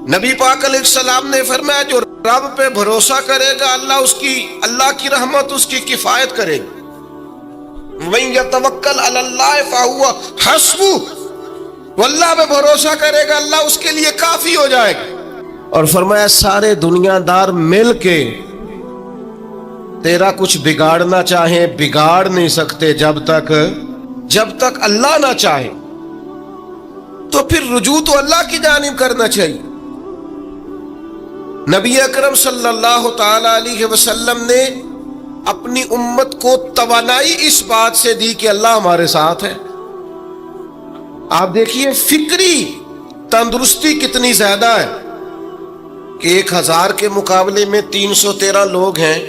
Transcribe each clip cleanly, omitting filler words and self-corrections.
نبی پاک علیہ السلام نے فرمایا جو رب پہ بھروسہ کرے گا اللہ کی رحمت اس کی کفایت کرے گی. وَمَن يَتَوَكَّلْ عَلَى اللَّهِ فَهُوَ حَسْبُهُ، وہ اللہ پہ بھروسہ کرے گا اللہ اس کے لیے کافی ہو جائے گا. اور فرمایا سارے دنیا دار مل کے تیرا کچھ بگاڑنا چاہیں بگاڑ نہیں سکتے جب تک اللہ نہ چاہے. تو پھر رجوع تو اللہ کی جانب کرنا چاہیے. نبی اکرم صلی اللہ تعالی علیہ وسلم نے اپنی امت کو توانائی اس بات سے دی کہ اللہ ہمارے ساتھ ہے. آپ دیکھیے فکری تندرستی کتنی زیادہ ہے کہ 1000 کے مقابلے میں 313 لوگ ہیں،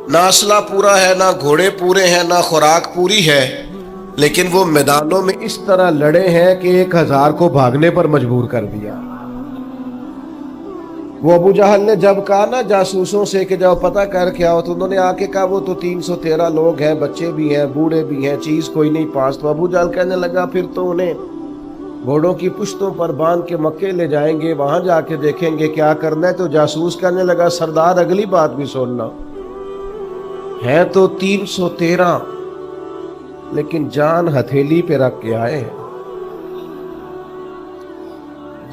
نہ اسلحہ پورا ہے، نہ گھوڑے پورے ہیں، نہ خوراک پوری ہے، لیکن وہ میدانوں میں اس طرح لڑے ہیں کہ 1000 کو بھاگنے پر مجبور کر دیا. وہ ابو جہل نے جب کہا نا جاسوسوں سے کہ جاؤ پتہ کر کے آؤ، تو انہوں نے آ کے کہا وہ تو 313 لوگ ہیں، بچے بھی ہیں بوڑھے بھی ہیں، چیز کوئی نہیں پاس. تو ابو جہل کہنے لگا پھر تو انہیں گھوڑوں کی پشتوں پر باندھ کے مکے لے جائیں گے، وہاں جا کے دیکھیں گے کیا کرنا ہے. تو جاسوس کہنے لگا سردار اگلی بات بھی سننا، ہے تو 313 لیکن جان ہتھیلی پہ رکھ کے آئے ہیں.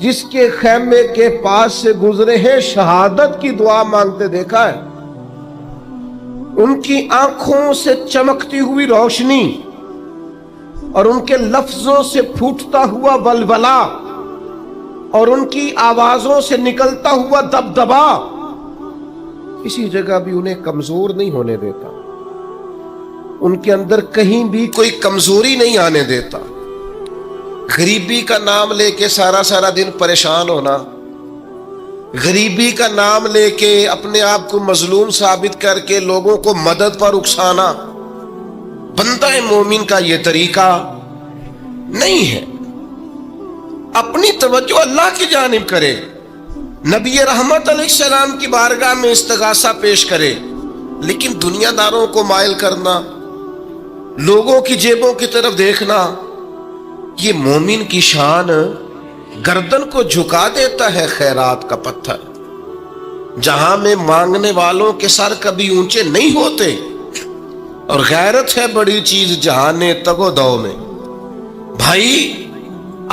جس کے خیمے کے پاس سے گزرے ہیں شہادت کی دعا مانگتے دیکھا ہے. ان کی آنکھوں سے چمکتی ہوئی روشنی اور ان کے لفظوں سے پھوٹتا ہوا ولولہ اور ان کی آوازوں سے نکلتا ہوا دبدبا کسی جگہ بھی انہیں کمزور نہیں ہونے دیتا. ان کے اندر کہیں بھی کوئی کمزوری نہیں آنے دیتا. غریبی کا نام لے کے سارا دن پریشان ہونا، غریبی کا نام لے کے اپنے آپ کو مظلوم ثابت کر کے لوگوں کو مدد پر اکسانا بندہ مومن کا یہ طریقہ نہیں ہے. اپنی توجہ اللہ کی جانب کرے، نبی رحمت علیہ السلام کی بارگاہ میں استغاثہ پیش کرے. لیکن دنیا داروں کو مائل کرنا، لوگوں کی جیبوں کی طرف دیکھنا، یہ مومن کی شان گردن کو جھکا دیتا ہے. خیرات کا پتھر جہاں میں مانگنے والوں کے سر کبھی اونچے نہیں ہوتے، اور غیرت ہے بڑی چیز جہان تگ و دو میں. بھائی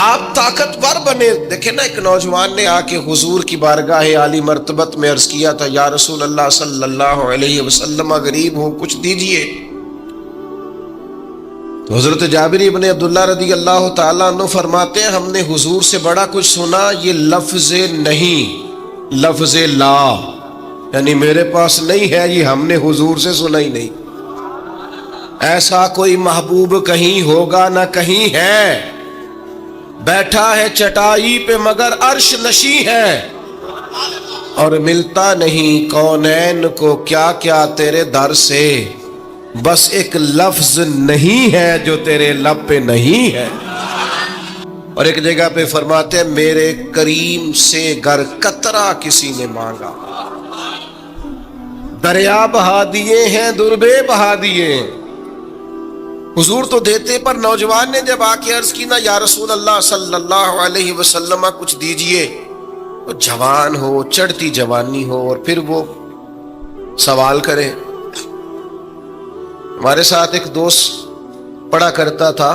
آپ طاقتور بنے. دیکھیں نا ایک نوجوان نے آ کے حضور کی بارگاہ عالی مرتبت میں عرض کیا تھا یا رسول اللہ صلی اللہ علیہ وسلم غریب ہوں کچھ دیجئے. تو حضرت جابر ابن عبداللہ رضی اللہ تعالیٰ عنہ فرماتے ہیں ہم نے حضور سے بڑا کچھ سنا، یہ لفظ نہیں لفظ لا، یعنی میرے پاس نہیں ہے، یہ ہم نے حضور سے سنا ہی نہیں. ایسا کوئی محبوب کہیں ہوگا نہ کہیں ہے، بیٹھا ہے چٹائی پہ مگر عرش نشیں ہے، اور ملتا نہیں کونین کو کیا کیا تیرے در سے، بس ایک لفظ نہیں ہے جو تیرے لب پہ نہیں ہے. اور ایک جگہ پہ فرماتے ہیں میرے کریم سے گر قطرہ کسی نے مانگا، دریا بہا دیے ہیں دربے بہا دیے ہیں. حضور تو دیتے، پر نوجوان نے جب آ کے عرض کی نا یا رسول اللہ صلی اللہ علیہ وسلم کچھ دیجئے، وہ جوان ہو، چڑھتی جوانی ہو، اور پھر وہ سوال کرے. ہمارے ساتھ ایک دوست پڑھا کرتا تھا،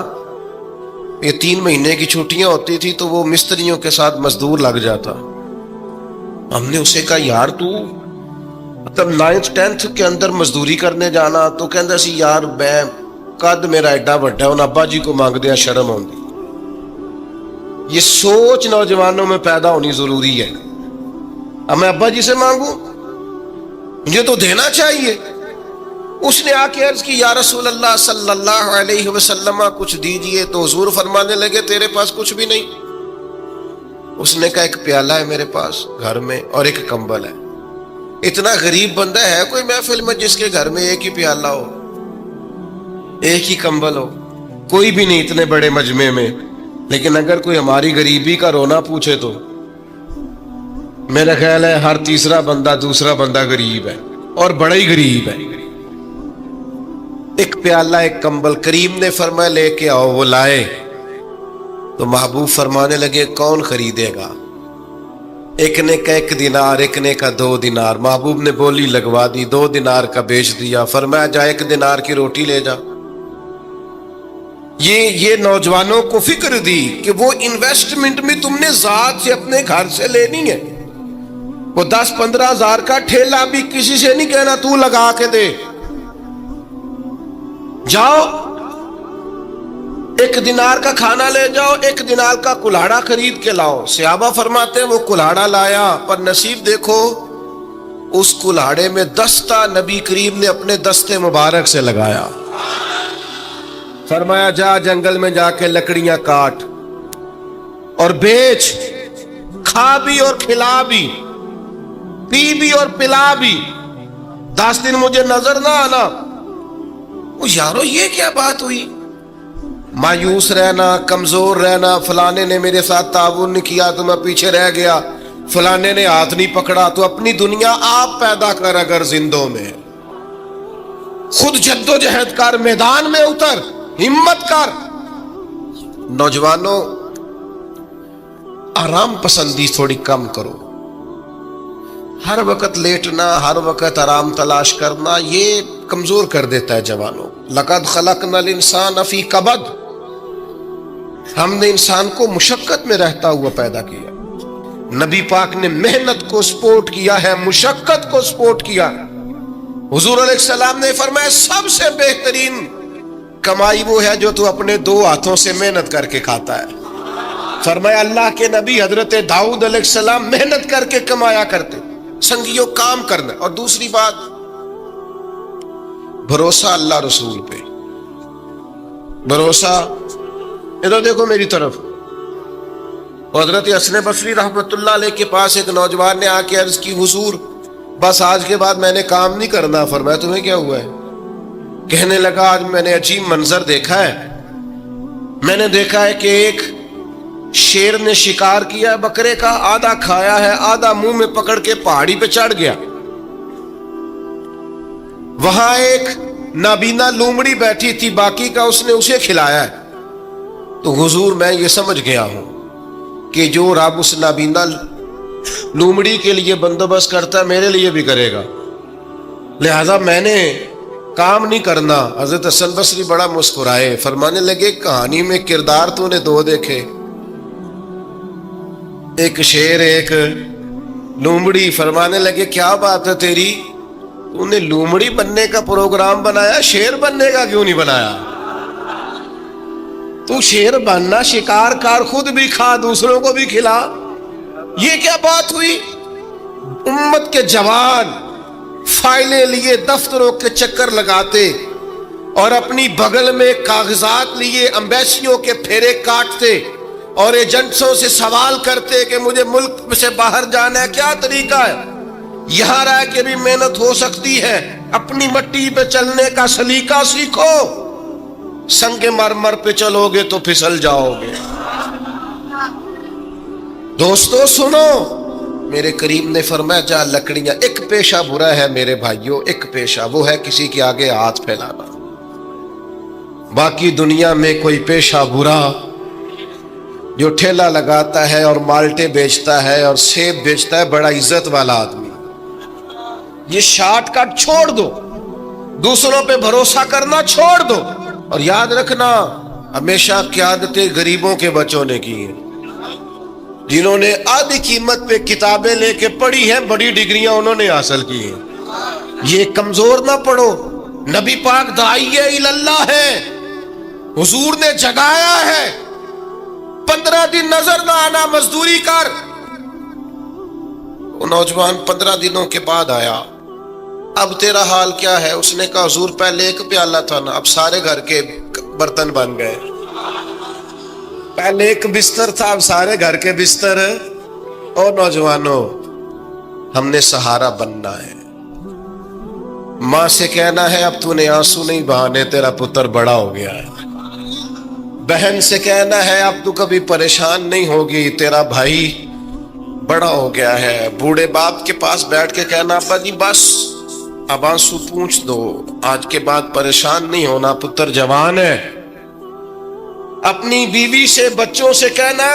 یہ 3 مہینے کی چھٹیاں ہوتی تھی تو وہ مستریوں کے ساتھ مزدور لگ جاتا. ہم نے اسے کہا یار تو مطلب 9th 10th کے اندر مزدوری کرنے جانا، تو کہندا سی یار میں قد میرا ایڈا بڑا ہے، ان ابا جی کو مانگ دیا شرم آتی. یہ سوچ نوجوانوں میں پیدا ہونی ضروری ہے. اب میں ابا جی سے مانگوں، مجھے تو دینا چاہیے. اس نے آ کے عرض کی یا رسول اللہ صلی اللہ علیہ وسلم کچھ دیجئے. تو حضور فرمانے لگے تیرے پاس کچھ بھی نہیں؟ اس نے کہا ایک پیالہ ہے میرے پاس گھر میں اور ایک کمبل ہے. اتنا غریب بندہ ہے کوئی محفل میں جس کے گھر میں ایک ہی پیالہ ہو، ایک ہی کمبل ہو؟ کوئی بھی نہیں اتنے بڑے مجمع میں. لیکن اگر کوئی ہماری غریبی کا رونا پوچھے تو میرا خیال ہے ہر تیسرا بندہ دوسرا بندہ غریب ہے، اور بڑا ہی غریب ہے. ایک پیالہ ایک کمبل، کریم نے فرمایا لے کے آؤ. وہ لائے تو محبوب فرمانے لگے کون خریدے گا؟ ایک نے کا 1 دینار، ایک نے کا 2 دینار. محبوب نے بولی لگوا دی، 2 دینار کا بیچ دیا. فرمایا جا 1 دینار کی روٹی لے جا. یہ نوجوانوں کو فکر دی کہ وہ انویسٹمنٹ میں تم نے ذات سے اپنے گھر سے لینی ہے. وہ 10-15 ہزار کا ٹھیلا بھی کسی سے نہیں کہنا تو لگا کے دے. جاؤ 1 دینار کا کھانا لے جاؤ، 1 دینار کا کلاڑا خرید کے لاؤ. صحابہ فرماتے ہیں وہ کلاڑا لایا، پر نصیب دیکھو اس کلاڑے میں دستہ نبی کریم نے اپنے دستے مبارک سے لگایا. فرمایا جا جنگل میں جا کے لکڑیاں کاٹ اور بیچ، کھا بھی اور کھلا بھی، پی بھی اور پلا بھی، 10 دن مجھے نظر نہ آنا. یارو یہ کیا بات ہوئی؟ مایوس رہنا، کمزور رہنا، فلانے نے میرے ساتھ تعاون نہیں کیا تو میں پیچھے رہ گیا، فلانے نے ہاتھ نہیں پکڑا. تو اپنی دنیا آپ پیدا کر، اگر زندوں میں خود جد و جہد کر، میدان میں اتر، ہمت کر. نوجوانوں آرام پسندی تھوڑی کم کرو. ہر وقت لیٹنا، ہر وقت آرام تلاش کرنا، یہ کمزور کر دیتا ہے جوانوں. لقد خلقنا الانسان فی کبد، ہم نے انسان کو مشقت میں رہتا ہوا پیدا کیا. نبی پاک نے محنت کو سپورٹ کیا ہے، مشقت کو سپورٹ کیا. حضور علیہ السلام نے فرمایا سب سے بہترین کمائی وہ ہے جو تو اپنے 2 ہاتھوں سے محنت کر کے کھاتا ہے. فرمایا اللہ کے نبی حضرت داؤد علیہ السلام محنت کر کے کمایا کرتے. سنگیوں کام کرنا. اور دوسری بات، بھروسہ اللہ رسول پہ. بھروسہ، ادھر دیکھو میری طرف. حضرت حسن بصری رحمت اللہ علیہ کے پاس ایک نوجوان نے آ کے عرض کی حضور بس آج کے بعد میں نے کام نہیں کرنا. فرمایا تمہیں کیا ہوا ہے؟ کہنے لگا آج میں نے عجیب منظر دیکھا ہے. میں نے دیکھا ہے کہ ایک شیر نے شکار کیا بکرے کا، آدھا کھایا ہے، آدھا منہ میں پکڑ کے پہاڑی پہ چڑھ گیا. وہاں ایک نابینا لومڑی بیٹھی تھی، باقی کا اس نے اسے کھلایا ہے. تو حضور میں یہ سمجھ گیا ہوں کہ جو رب اس نابینا لومڑی کے لیے بندوبست کرتا ہے میرے لیے بھی کرے گا، لہذا میں نے کام نہیں کرنا. حضرت حسن بصری بڑا مسکرائے، فرمانے لگے کہانی میں کردار تو نے 2 دیکھے، ایک شیر ایک لومڑی. فرمانے لگے کیا بات ہے تیری، تو نے لومڑی بننے کا پروگرام بنایا، شیر بننے کا کیوں نہیں بنایا؟ تو شیر بننا، شکار کار، خود بھی کھا دوسروں کو بھی کھلا. یہ کیا بات ہوئی؟ امت کے جوان فائلیں لیے دفتروں کے چکر لگاتے اور اپنی بغل میں کاغذات لیے امبیسیوں کے پھیرے کاٹتے اور ایجنٹوں سے سوال کرتے کہ مجھے ملک سے باہر جانا ہے، کیا طریقہ ہے؟ یہاں رہ کے بھی محنت ہو سکتی ہے. اپنی مٹی پہ چلنے کا سلیقہ سیکھو. سنگ مرمر پہ چلو گے تو پھسل جاؤ گے. دوستو سنو، میرے کریم نے فرمایا جا لکڑیاں. ایک پیشہ برا ہے میرے بھائیوں، ایک پیشہ وہ ہے کسی کے آگے ہاتھ پھیلانا. باقی دنیا میں کوئی پیشہ برا جو ٹھیلا لگاتا ہے اور مالٹے بیچتا ہے اور سیب بیچتا ہے، بڑا عزت والا آدمی. یہ شارٹ کٹ چھوڑ دو، دوسروں پہ بھروسہ کرنا چھوڑ دو. اور یاد رکھنا ہمیشہ قیادتیں غریبوں کے بچوں نے کی ہیں، جنہوں نے آدھی قیمت پہ کتابیں لے کے پڑھی ہیں، بڑی ڈگریاں انہوں نے حاصل کی ہیں. یہ کمزور نہ پڑھو. نبی پاک داعیہ اللہ ہے، حضور نے جگایا ہے. 15 دن نظر نہ آنا، مزدوری کر. وہ نوجوان 15 دنوں کے بعد آیا. اب تیرا حال کیا ہے؟ اس نے کہا حضور پہلے 1 پیالہ تھا نا، اب سارے گھر کے برتن بن گئے. پہلے 1 بستر تھا، اب سارے گھر کے بستر. اور نوجوانوں ہم نے سہارا بننا ہے. ماں سے کہنا ہے اب تو نے آنسو نہیں بہانے، تیرا پتر بڑا ہو گیا ہے. بہن سے کہنا ہے اب تو کبھی پریشان نہیں ہوگی، تیرا بھائی بڑا ہو گیا ہے. بوڑھے باپ کے پاس بیٹھ کے کہنا ابا جی بس اب آنسو پوچھ دو، آج کے بعد پریشان نہیں ہونا، پتر جوان ہے. اپنی بیوی سے، بچوں سے کہنا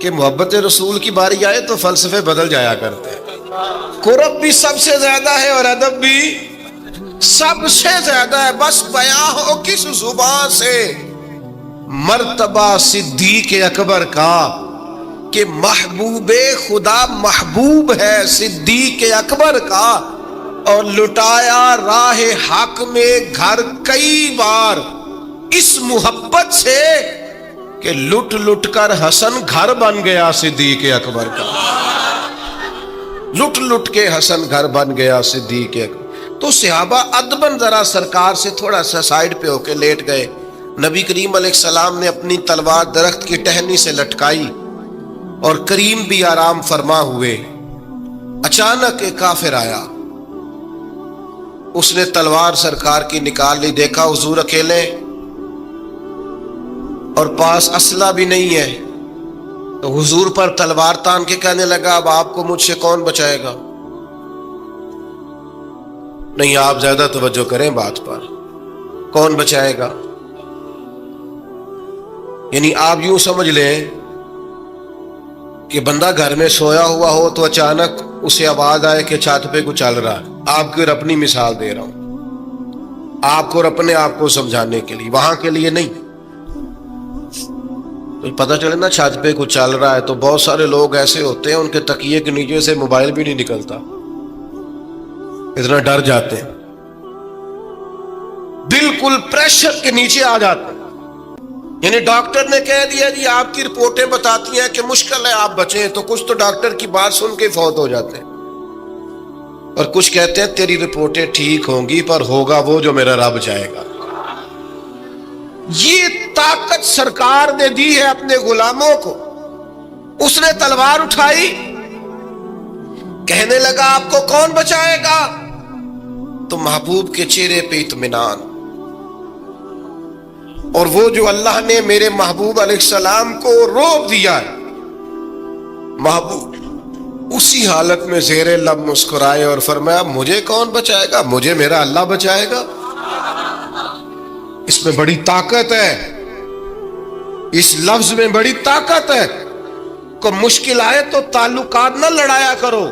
کہ محبت رسول کی باری آئے تو فلسفے بدل جایا کرتے ہیں. قرب بھی سب سے زیادہ ہے اور ادب بھی سب سے زیادہ ہے. بس بیان ہو کس زبان سے مرتبہ صدیق اکبر کا کہ محبوب خدا محبوب ہے صدیق اکبر کا، اور لٹایا راہ حق میں گھر کئی بار اس محبت سے کہ لٹ لٹ کر حسن گھر بن گیا صدیق اکبر کا. لٹ لٹ کے حسن گھر بن گیا صدیق اکبر. تو صحابہ ادباً ذرا سرکار سے تھوڑا سا سائیڈ پہ ہو کے لیٹ گئے. نبی کریم علیہ السلام نے اپنی تلوار درخت کی ٹہنی سے لٹکائی اور کریم بھی آرام فرما ہوئے. اچانک ایک کافر آیا، اس نے تلوار سرکار کی نکال لی. دیکھا حضور اکیلے اور پاس اسلحہ بھی نہیں ہے، تو حضور پر تلوار تان کے کہنے لگا اب آپ کو مجھ سے کون بچائے گا؟ نہیں، آپ زیادہ توجہ کریں بات پر. کون بچائے گا؟ یعنی آپ یوں سمجھ لیں کہ بندہ گھر میں سویا ہوا ہو تو اچانک اسے آواز آئے کہ چھت پہ کچھ چل رہا ہے. آپ کو اپنی مثال دے رہا ہوں، آپ کو اپنے آپ کو سمجھانے کے لیے، وہاں کے لیے نہیں. تو پتہ چلے نا چھت پہ کچھ چل رہا ہے تو بہت سارے لوگ ایسے ہوتے ہیں ان کے تکیے کے نیچے سے موبائل بھی نہیں نکلتا، اتنا ڈر جاتے ہیں، بالکل پریشر کے نیچے آ جاتے ہیں. یعنی ڈاکٹر نے کہہ دیا جی آپ کی رپورٹیں بتاتی ہیں کہ مشکل ہے آپ بچیں، تو کچھ تو ڈاکٹر کی بات سن کے فوت ہو جاتے ہیں، اور کچھ کہتے ہیں تیری رپورٹیں ٹھیک ہوں گی پر ہوگا وہ جو میرا رب چاہے گا. یہ طاقت سرکار نے دی ہے اپنے غلاموں کو. اس نے تلوار اٹھائی، کہنے لگا آپ کو کون بچائے گا؟ تو محبوب کے چہرے پہ اطمینان. اور وہ جو اللہ نے میرے محبوب علیہ السلام کو روک دیا ہے، محبوب اسی حالت میں زیر لب مسکرائے اور فرمایا مجھے کون بچائے گا؟ مجھے میرا اللہ بچائے گا. اس میں بڑی طاقت ہے، اس لفظ میں بڑی طاقت ہے. کو مشکل آئے تو تعلقات نہ لڑایا کرو،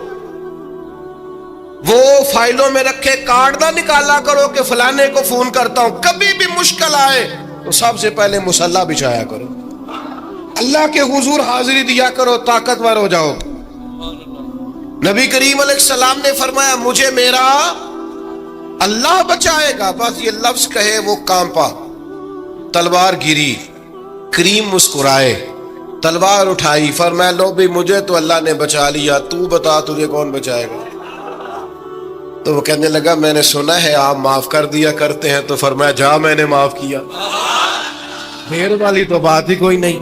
وہ فائلوں میں رکھے کارڈ نہ نکالا کرو کہ فلانے کو فون کرتا ہوں. کبھی بھی مشکل آئے تو سب سے پہلے مصلی بچھایا کرو، اللہ کے حضور حاضری دیا کرو، طاقتور ہو جاؤ. نبی کریم علیہ السلام نے فرمایا مجھے میرا اللہ بچائے گا. بس یہ لفظ کہے وہ کانپا، تلوار گری، کریم مسکرائے، تلوار اٹھائی، فرمایا لو بھی مجھے تو اللہ نے بچا لیا، تو بتا تجھے کون بچائے گا؟ تو وہ کہنے لگا میں نے سنا ہے آپ معاف کر دیا کرتے ہیں. تو فرمایا جا میں نے معاف کیا. مہر والی تو بات ہی کوئی نہیں.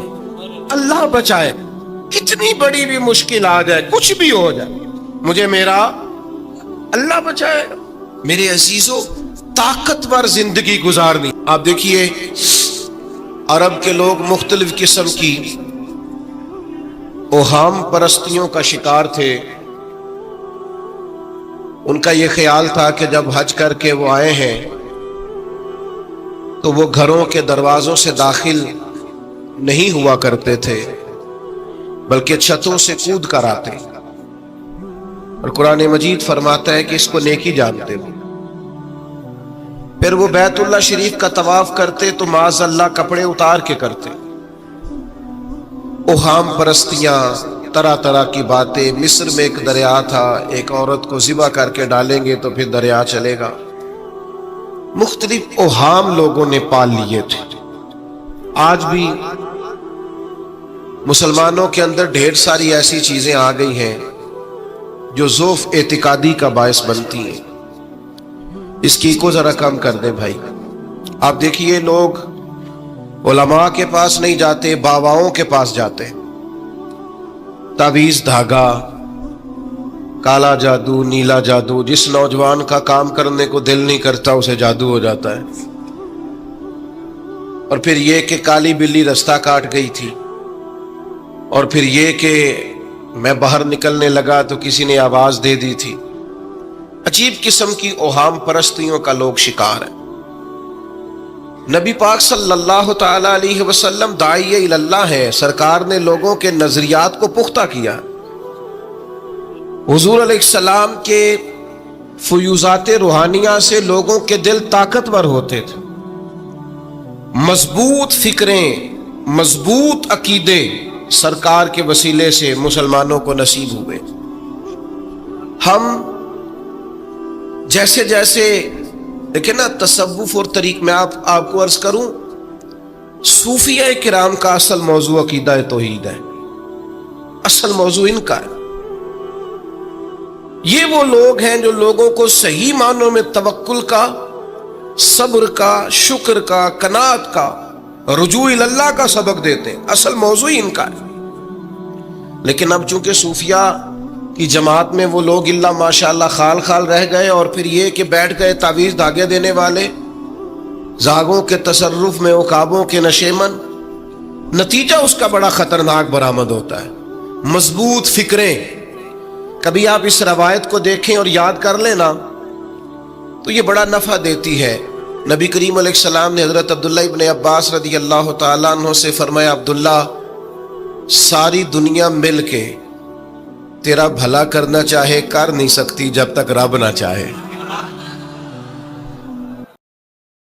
اللہ بچائے، کتنی بڑی بھی مشکل آ جائے، کچھ بھی ہو جائے، مجھے میرا اللہ بچائے. میرے عزیزوں، طاقتور زندگی گزارنی. آپ دیکھیے عرب کے لوگ مختلف قسم کی اوہام پرستیوں کا شکار تھے. ان کا یہ خیال تھا کہ جب حج کر کے وہ آئے ہیں تو وہ گھروں کے دروازوں سے داخل نہیں ہوا کرتے تھے بلکہ چھتوں سے کود کر آتے. اور قرآن مجید فرماتا ہے کہ اس کو نیکی جانتے ہو. پھر وہ بیت اللہ شریف کا طواف کرتے تو معاذ اللہ کپڑے اتار کے کرتے. اوہام پرستیاں، طرح طرح کی باتیں. مصر میں ایک دریا تھا، ایک عورت کو ذبح کر کے ڈالیں گے تو پھر دریا چلے گا. مختلف اوہام لوگوں نے پال لیے تھے. آج بھی مسلمانوں کے اندر ڈھیر ساری ایسی چیزیں آ گئی ہیں جو ضعف اعتقادی کا باعث بنتی ہیں. اس کی کو ذرا کم کر دیں بھائی. آپ دیکھیے لوگ علماء کے پاس نہیں جاتے، باباؤں کے پاس جاتے. تعویذ، دھاگا، کالا جادو، نیلا جادو. جس نوجوان کا کام کرنے کو دل نہیں کرتا اسے جادو ہو جاتا ہے. اور پھر یہ کہ کالی بلی رستہ کاٹ گئی تھی، اور پھر یہ کہ میں باہر نکلنے لگا تو کسی نے آواز دے دی تھی. عجیب قسم کی اوہام پرستیوں کا لوگ شکار ہیں. نبی پاک صلی اللہ تعالی علیہ وسلم داعی اللہ ہیں، سرکار نے لوگوں کے نظریات کو پختہ کیا۔ حضور علیہ السلام کے فیوزات روحانیہ سے لوگوں کے دل طاقتور ہوتے تھے، مضبوط فکریں، مضبوط عقیدے سرکار کے وسیلے سے مسلمانوں کو نصیب ہوئے۔ ہم جیسے جیسے دیکھیں نا، تصوف اور طریق میں آپ کو عرض کروں، صوفیہ کرام کا اصل موضوع عقیدہ توحید ہے، اصل موضوع ان کا ہے۔ یہ وہ لوگ ہیں جو لوگوں کو صحیح معنوں میں توکل کا، صبر کا، شکر کا، قناعت کا، رجوع اللہ کا سبق دیتے ہیں، اصل موضوع ان کا ہے۔ لیکن اب چونکہ صوفیہ کی جماعت میں وہ لوگ اللہ ماشاءاللہ خال خال رہ گئے، اور پھر یہ کہ بیٹھ گئے تعویذ دھاگے دینے والے، زاغوں کے تصرف میں عقابوں کے نشیمن، نتیجہ اس کا بڑا خطرناک برآمد ہوتا ہے۔ مضبوط فکریں، کبھی آپ اس روایت کو دیکھیں اور یاد کر لیں نا تو یہ بڑا نفع دیتی ہے۔ نبی کریم علیہ السلام نے حضرت عبداللہ ابن عباس رضی اللہ تعالیٰ عنہ سے فرمایا، عبداللہ، ساری دنیا مل کے تیرا بھلا کرنا چاہے کر نہیں سکتی جب تک رب نہ چاہے۔